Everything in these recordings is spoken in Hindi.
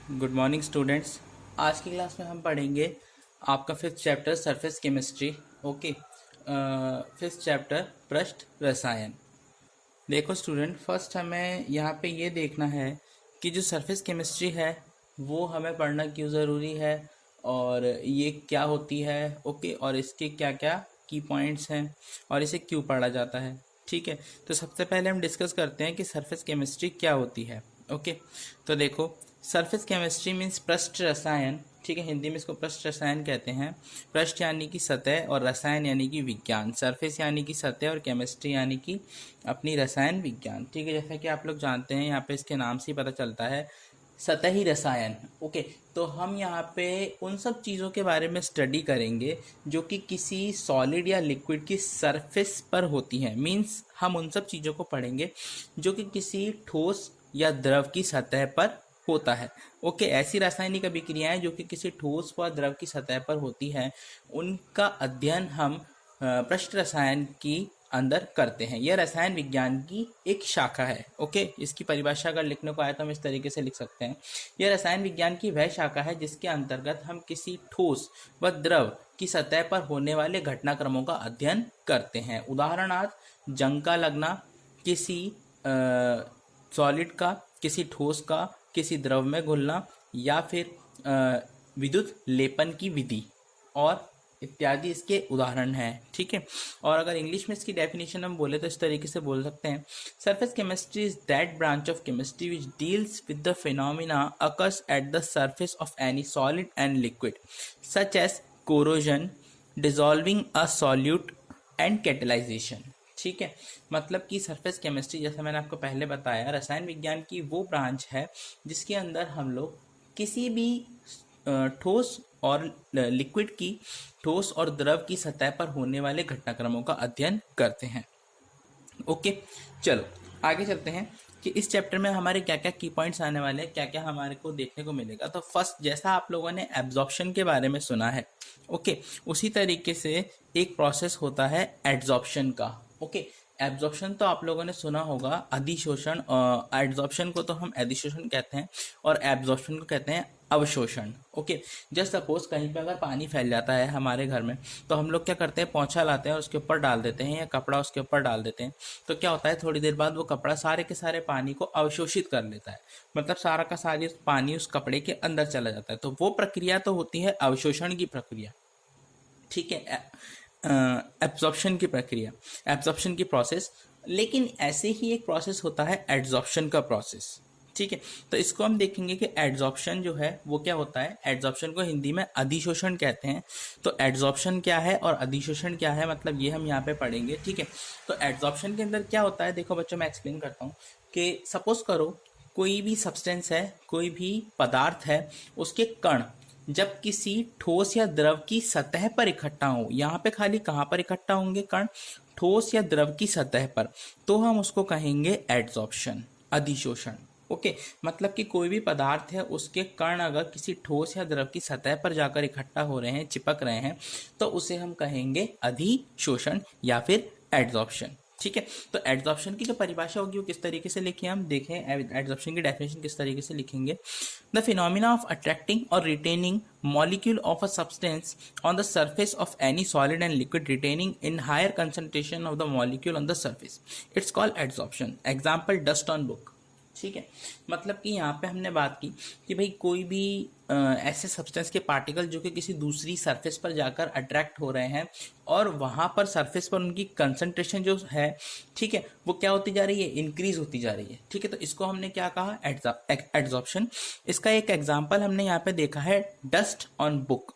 Good morning students. आज की क्लास में हम पढ़ेंगे आपका fifth chapter surface chemistry. Okay, fifth chapter पृष्ठ रसायन। देखो स्टूडेंट, फर्स्ट हमें यहाँ पे ये देखना है कि जो सरफेस केमिस्ट्री है वो हमें पढ़ना क्यों ज़रूरी है और ये क्या होती है। ओके, और इसके क्या क्या की पॉइंट्स हैं और इसे क्यों पढ़ा जाता है। ठीक है, तो सबसे पहले हम डिस्कस करते हैं कि सरफेस केमिस्ट्री क्या होती है। ओके, तो देखो, सरफेस केमिस्ट्री मीन्स पृष्ठ रसायन। ठीक है, हिंदी में इसको पृष्ठ रसायन कहते हैं। पृष्ठ यानी कि सतह और रसायन यानी कि विज्ञान। सरफेस यानी कि सतह और केमिस्ट्री यानी कि अपनी रसायन विज्ञान। ठीक है, जैसा कि आप लोग जानते हैं यहाँ पे इसके नाम से ही पता चलता है, सतही रसायन। ओके, तो हम यहाँ पे उन सब चीज़ों के बारे में स्टडी करेंगे जो कि किसी सॉलिड या लिक्विड की सरफेस पर होती हैं। मीन्स हम उन सब चीज़ों को पढ़ेंगे जो कि किसी ठोस या द्रव की सतह पर होता है। ओके, ऐसी रासायनिक अभिक्रियाएं जो कि किसी ठोस व द्रव की सतह पर होती हैं, उनका अध्ययन हम पृष्ठ रसायन की अंदर करते हैं। यह रसायन विज्ञान की एक शाखा है। ओके, इसकी परिभाषा अगर लिखने को आए तो हम इस तरीके से लिख सकते हैं, यह रसायन विज्ञान की वह शाखा है जिसके अंतर्गत हम किसी ठोस व द्रव की सतह पर होने वाले घटनाक्रमों का अध्ययन करते हैं। उदाहरणार्थ, जंग का लगना, किसी सॉलिड का, किसी ठोस का किसी द्रव में घुलना, या फिर विद्युत लेपन की विधि और इत्यादि इसके उदाहरण हैं। ठीक है, और अगर इंग्लिश में इसकी डेफिनेशन हम बोले तो इस तरीके से बोल सकते हैं, surface chemistry is that branch of chemistry which deals with the phenomena occurs at the surface of any solid and liquid such as corrosion, dissolving a solute and catalysation. ठीक है, मतलब कि सरफेस केमिस्ट्री, जैसा मैंने आपको पहले बताया, रसायन विज्ञान की वो ब्रांच है जिसके अंदर हम लोग किसी भी ठोस और लिक्विड की, ठोस और द्रव की सतह पर होने वाले घटनाक्रमों का अध्ययन करते हैं। ओके, चलो आगे चलते हैं कि इस चैप्टर में हमारे क्या क्या की पॉइंट्स आने वाले हैं, क्या क्या हमारे को देखने को मिलेगा। तो फर्स्ट, जैसा आप लोगों ने एब्जॉर्प्शन के बारे में सुना है, ओके, उसी तरीके से एक प्रोसेस होता है एड्जॉर्प्शन का। ओके, एब्जॉर्प्शन तो आप लोगों ने सुना होगा, अधिशोषण। एड्जॉर्प्शन को तो हम अधिशोषण कहते हैं और एब्जॉर्प्शन को कहते हैं अवशोषण। ओके, जस्ट सपोज कहीं पे अगर पानी फैल जाता है हमारे घर में, तो हम लोग क्या करते हैं, पोंछा लाते हैं और उसके ऊपर डाल देते हैं या कपड़ा उसके ऊपर डाल देते हैं। तो क्या होता है, थोड़ी देर बाद वो कपड़ा सारे के सारे पानी को अवशोषित कर लेता है, मतलब सारा का सारी पानी उस कपड़े के अंदर चला जाता है। तो वो प्रक्रिया तो होती है अवशोषण की प्रक्रिया। ठीक है, एब्जॉर्प्शन की प्रक्रिया, एब्जॉर्प्शन की प्रोसेस। लेकिन ऐसे ही एक प्रोसेस होता है एड्जॉर्प्शन का प्रोसेस। ठीक है, तो इसको हम देखेंगे कि एड्जॉर्प्शन जो है वो क्या होता है। एड्जॉर्प्शन को हिंदी में अधिशोषण कहते हैं। तो एड्जॉर्प्शन क्या है और अधिशोषण क्या है, मतलब ये हम यहाँ पे पढ़ेंगे। ठीक है, तो एड्जॉर्प्शन के अंदर क्या होता है, देखो बच्चों, मैं एक्सप्लेन करता हूँ कि सपोज करो कोई भी सब्सटेंस है, कोई भी पदार्थ है, उसके कण जब किसी ठोस या द्रव की सतह पर इकट्ठा हो, यहाँ पे खाली कहाँ पर इकट्ठा होंगे कण, ठोस या द्रव की सतह पर, तो हम उसको कहेंगे एड्जॉर्प्शन, अधिशोषण। ओके, मतलब कि कोई भी पदार्थ है, उसके कण अगर किसी ठोस या द्रव की सतह पर जाकर इकट्ठा हो रहे हैं, चिपक रहे हैं, तो उसे हम कहेंगे अधिशोषण या फिर एड्जॉर्प्शन। ठीक है, तो एड्जॉर्प्शन की जो परिभाषा होगी वो किस तरीके से लिखी, हम देखें एड्जॉर्प्शन की डेफिनेशन किस तरीके से लिखेंगे। द फिनोमिना ऑफ अट्रैक्टिंग और retaining molecule of a substance on the surface of any solid and liquid retaining in higher concentration of the molecule on the surface, it's called adsorption. Example, dust on book. ठीक है, मतलब कि यहाँ पे हमने बात की कि भाई कोई भी ऐसे सब्सटेंस के पार्टिकल जो कि किसी दूसरी सरफेस पर जाकर अट्रैक्ट हो रहे हैं और वहाँ पर सरफेस पर उनकी कंसंट्रेशन जो है, ठीक है, वो क्या होती जा रही है, इंक्रीज होती जा रही है। ठीक है, तो इसको हमने क्या कहा, एड्जॉर्प्शन। इसका एक एग्जांपल हमने यहाँ पे देखा है, डस्ट ऑन बुक,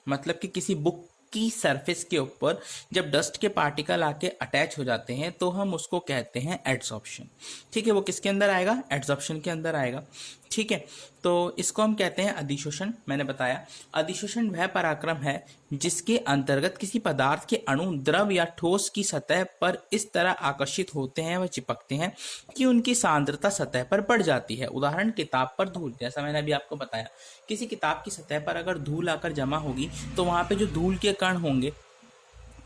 मतलब कि किसी बुक की सरफेस के ऊपर जब डस्ट के पार्टिकल आके अटैच हो जाते हैं तो हम उसको कहते हैं एड्सॉर्प्शन। ठीक है, वो किसके अंदर आएगा, एड्सॉर्प्शन के अंदर आएगा। ठीक है, तो इसको हम कहते हैं अधिशोषण। मैंने बताया, अधिशोषण वह पराक्रम है जिसके अंतर्गत किसी पदार्थ के अणु द्रव या ठोस की सतह पर इस तरह आकर्षित होते हैं व चिपकते हैं कि उनकी सांद्रता सतह पर बढ़ जाती है। उदाहरण, किताब पर धूल। जैसा मैंने अभी आपको बताया, किसी किताब की सतह पर अगर धूल आकर जमा होगी तो वहां पे जो धूल के कण होंगे,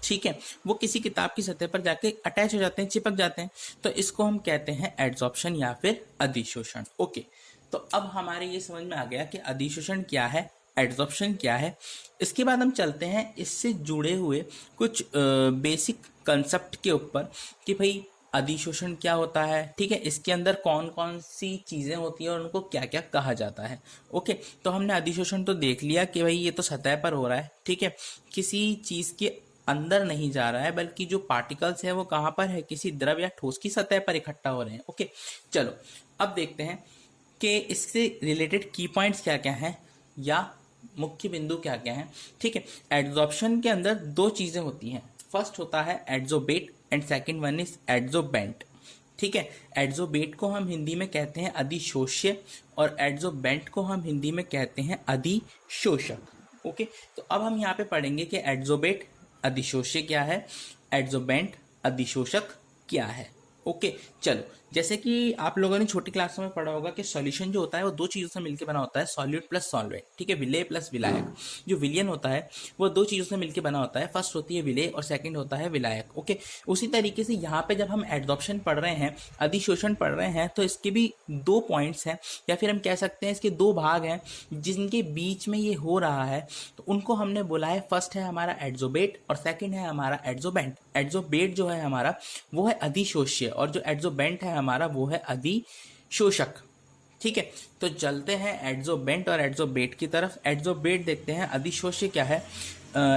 ठीक है, वो किसी किताब की सतह पर जाके अटैच हो जाते हैं, चिपक जाते हैं। तो इसको हम कहते हैं एड्सॉर्प्शन या फिर अधिशोषण। ओके, तो अब हमारे ये समझ में आ गया कि अधिशोषण क्या है, एड्जॉर्प्शन क्या है। इसके बाद हम चलते हैं इससे जुड़े हुए कुछ बेसिक कंसेप्ट के ऊपर कि भाई अधिशोषण क्या होता है, ठीक है, इसके अंदर कौन कौन सी चीज़ें होती हैं और उनको क्या क्या कहा जाता है। ओके, तो हमने अधिशोषण तो देख लिया कि भाई ये तो सतह पर हो रहा है, ठीक है, किसी चीज़ के अंदर नहीं जा रहा है, बल्कि जो पार्टिकल्स है वो कहाँ पर है, किसी द्रव या ठोस की सतह पर इकट्ठा हो रहे हैं। ओके, चलो अब देखते हैं कि इससे रिलेटेड की पॉइंट्स क्या क्या हैं या मुख्य बिंदु क्या क्या हैं। ठीक है, एड्जॉर्प्शन के अंदर दो चीज़ें होती हैं, फर्स्ट होता है एड्जोबेट एंड सेकंड वन इज एड्जोबेंट। ठीक है, एड्जोबेट को हम हिंदी में कहते हैं अधिशोष्य और एड्जोबेंट को हम हिंदी में कहते हैं अधिशोषक। ओके, तो अब हम यहाँ पे पढ़ेंगे कि एड्जोबेट अधिशोष्य क्या है, एड्जोबेंट अधिशोषक क्या है। ओके, चलो जैसे कि आप लोगों ने छोटी क्लासों में पढ़ा होगा कि सॉल्यूशन जो होता है वो दो चीज़ों से मिलकर बना होता है, सॉल्यूट प्लस सॉल्वेंट। ठीक है, विलेय प्लस विलायक। जो विलयन होता है वो दो चीज़ों से मिलकर बना होता है, फर्स्ट होती है विलेय और सेकंड होता है विलायक। ओके, उसी तरीके से यहाँ पे जब हम एड्जॉर्प्शन पढ़ रहे हैं, अधिशोषण पढ़ रहे हैं, तो इसके भी दो पॉइंट्स हैं या फिर हम कह सकते हैं इसके दो भाग हैं जिनके बीच में ये हो रहा है, तो उनको हमने बोला है, फर्स्ट है हमारा एड्जोबेट और सेकंड है हमारा एड्जोबेंट। एड्जोबेट जो है हमारा वो है अधिशोष्य और जो एड्जोबेंट है हमारा वो है अधिशोषक। ठीक है, तो चलते हैं एड्जोबेंट और एड्जोबेट की तरफ। एड्जोबेट देखते हैं, अधिशोष्य क्या है।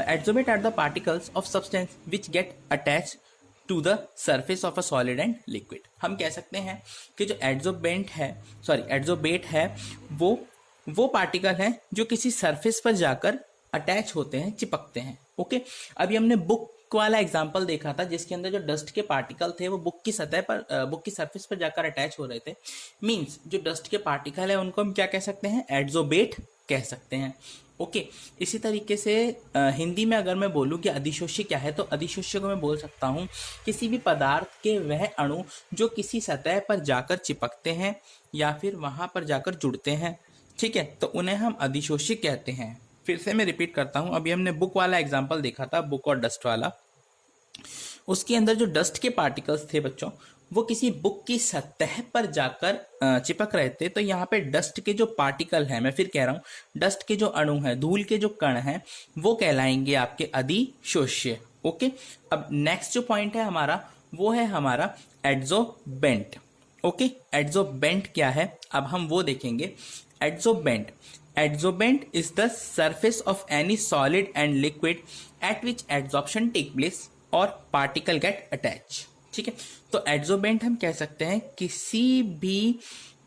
Adsorbate are the particles of substance which get attach to the surface of a solid and liquid. हम कह सकते हैं कि जो एड्जोबेट है वो पार्टिकल हैं जो किसी सरफेस पर जाकर अटैच होते हैं, चिपकते हैं। ओके, अभी हमने बुक वाला एग्जाम्पल देखा था जिसके अंदर जो डस्ट के पार्टिकल थे वो बुक की सतह पर, बुक की सरफेस पर जाकर अटैच हो रहे थे। मींस जो डस्ट के पार्टिकल है उनको हम क्या कह सकते हैं, एड्जोबेट कह सकते हैं। ओके, इसी तरीके से हिंदी में अगर मैं बोलूँ कि अधिशोष्य क्या है, तो अधिशोष्य को मैं बोल सकता हूँ किसी भी पदार्थ के वह अणु जो किसी सतह पर जाकर चिपकते हैं या फिर वहाँ पर जाकर जुड़ते हैं। ठीक है, तो उन्हें हम अधिशोष्य कहते हैं। फिर से मैं रिपीट करता हूँ, अभी हमने बुक वाला एग्जाम्पल देखा था, बुक और डस्ट वाला। उसके अंदर जो डस्ट के पार्टिकल्स थे बच्चों, वो किसी बुक की सतह पर जाकर चिपक रहे थे। तो यहाँ पे डस्ट के जो पार्टिकल हैं, मैं फिर कह रहा हूँ, डस्ट के जो अणु हैं, धूल के जो कण हैं, वो कहलाएंगे आपके अधिशोष्य। ओके, अब नेक्स्ट जो पॉइंट है हमारा वो है हमारा एड्जोबेंट। ओके, एड्जोबेंट क्या है अब हम वो देखेंगे। Adsorbent is the surface of any solid and liquid at which adsorption take place or particle get attached। ठीक है, तो एड्जोबेंट हम कह सकते हैं किसी भी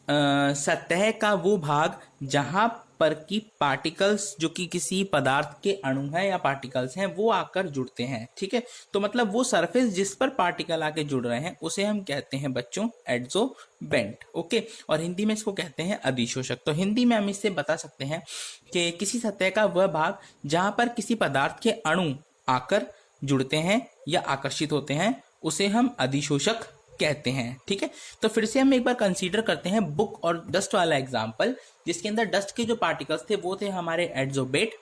सतह का वो भाग जहां पर की पार्टिकल्स जो कि किसी पदार्थ के अणु हैं या पार्टिकल्स हैं वो आकर जुड़ते हैं। ठीक है, तो मतलब वो सरफेस जिस पर पार्टिकल आके जुड़ रहे हैं उसे हम कहते हैं बच्चों एड्जोबेंट। ओके, और हिंदी में इसको कहते हैं अधिशोषक। तो हिंदी में हम इससे बता सकते हैं कि किसी सतह का वह भाग जहां पर किसी पदार्थ के अणु आकर जुड़ते हैं या आकर्षित होते हैं उसे हम अधिशोषक कहते हैं। ठीक है, तो फिर से हम एक बार कंसीडर करते हैं बुक और डस्ट वाला एग्जाम्पल, जिसके अंदर डस्ट के जो पार्टिकल्स थे वो थे हमारे एड्जोबेट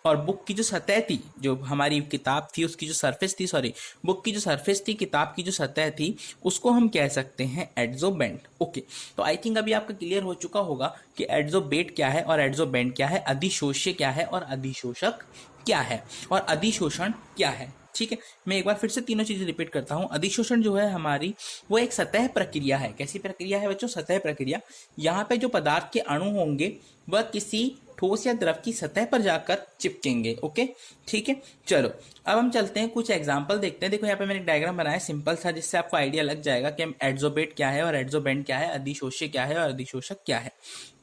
और बुक की जो सतह थी, जो हमारी किताब थी उसकी जो सरफेस थी, बुक की जो सरफेस थी, किताब की जो सतह थी, उसको हम कह सकते हैं एड्जोबेंट। ओके, तो आई थिंक अभी आपका क्लियर हो चुका होगा कि एड्जोबेट क्या है और एड्जोबेंट क्या है, अधिशोष्य क्या है और अधिशोषक क्या है और अधिशोषण क्या है। ठीक है, मैं एक बार फिर से तीनों चीजें रिपीट करता हूं। अधिशोषण जो है हमारी वो एक सतह प्रक्रिया है। कैसी प्रक्रिया है बच्चों? सतह प्रक्रिया। यहाँ पे जो पदार्थ के अणु होंगे वह किसी ठोस या द्रव की सतह पर जाकर चिपकेंगे। ओके, ठीक है, चलो अब हम चलते हैं, कुछ एग्जांपल देखते हैं। देखो यहाँ पे मैंने एक डायग्राम बनाया सिंपल सा, जिससे आपको आइडिया लग जाएगा कि एड्जोबेट क्या है और एड्जोबेंट क्या है, अधिशोष्य क्या है और अधिशोषक क्या है।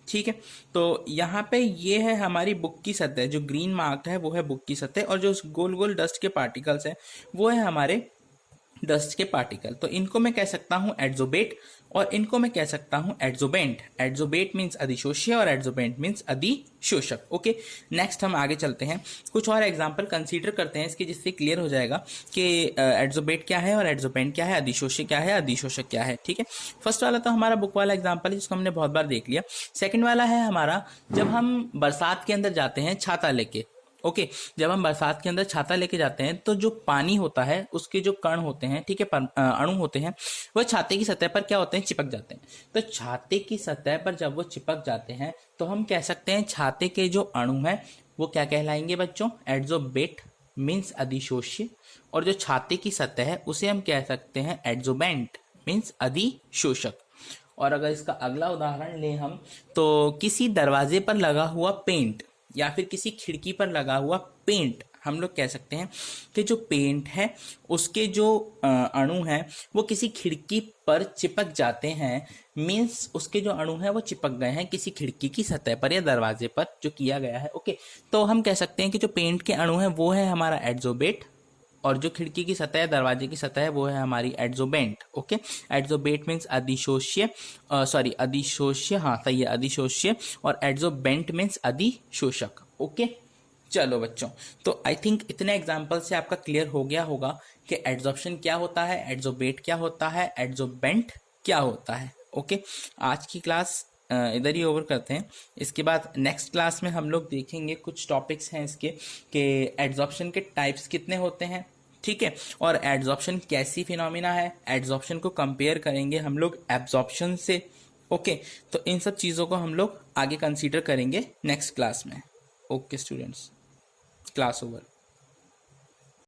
ठीक है, तो यहाँ पे ये है हमारी बुक की सतह, जो ग्रीन मार्क है वो है बुक की सतह, और जो गोल गोल डस्ट के पार्टिकल्स है वो है हमारे डस्ट के पार्टिकल। तो इनको मैं कह सकता हूँ एड्जोबेट और इनको मैं कह सकता हूँ एड्जोबेंट। एड्जोबेट मीन्स अधिशोष्य और एड्जोबेंट मीन्स अधिशोषक। ओके, नेक्स्ट हम आगे चलते हैं, कुछ और एग्जांपल कंसीडर करते हैं इसके, जिससे क्लियर हो जाएगा कि एड्जोबेट क्या है और एड्जोबेंट क्या है, अधिशोष्य क्या है, अधिशोषक क्या है। ठीक है, फर्स्ट वाला तो हमारा बुक वाला एग्जाम्पल है जिसको हमने बहुत बार देख लिया। सेकेंड वाला है हमारा जब हम बरसात के अंदर जाते हैं छाता लेके। ओके। जब हम बरसात के अंदर छाता लेके जाते हैं तो जो पानी होता है उसके जो कण होते हैं, ठीक है, अणु होते हैं, वो छाते की सतह पर क्या होते हैं, चिपक जाते हैं। तो छाते की सतह पर जब वो चिपक जाते हैं तो हम कह सकते हैं छाते के जो अणु हैं वो क्या कहलाएंगे बच्चों, एड्सोबेट मीन्स अधिशोष्य, और जो छाते की सतह है उसे हम कह सकते हैं एड्सोबेंट मीन्स अधिशोषक। और अगर इसका अगला उदाहरण लें हम, तो किसी दरवाजे पर लगा हुआ पेंट या फिर किसी खिड़की पर लगा हुआ पेंट, हम लोग कह सकते हैं कि जो पेंट है उसके जो अणु हैं वो किसी खिड़की पर चिपक जाते हैं, मीन्स उसके जो अणु हैं वो चिपक गए हैं किसी खिड़की की सतह पर या दरवाजे पर जो किया गया है। ओके, तो हम कह सकते हैं कि जो पेंट के अणु हैं वो है हमारा एड्सोबेट, और जो खिड़की की सतह है, दरवाजे की सतह है, वो है हमारी एड्सोबेंट। ओके, एड्सोबेट मीन्स अधिशोष्य, सॉरी अधिशोष्य, हाँ सही है, अधिशोष्य, और एड्सोबेंट मीन्स अधिशोषक। ओके, चलो बच्चों, तो आई थिंक इतने एग्जाम्पल से आपका क्लियर हो गया होगा कि एड्सॉर्प्शन क्या होता है, एड्सोबेट क्या होता है, एड्सोबेंट क्या होता है। ओके, आज की क्लास इधर ही ओवर करते हैं। इसके बाद नेक्स्ट क्लास में हम लोग देखेंगे कुछ टॉपिक्स हैं इसके कि एड्सॉर्प्शन के टाइप्स कितने होते हैं, ठीक है, और एड्सॉर्प्शन कैसी फिनोमिना है, एड्सॉर्प्शन को कंपेयर करेंगे हम लोग एब्जॉर्प्शन से। ओके, तो इन सब चीज़ों को हम लोग आगे कंसीडर करेंगे नेक्स्ट क्लास में। Okay students, class over.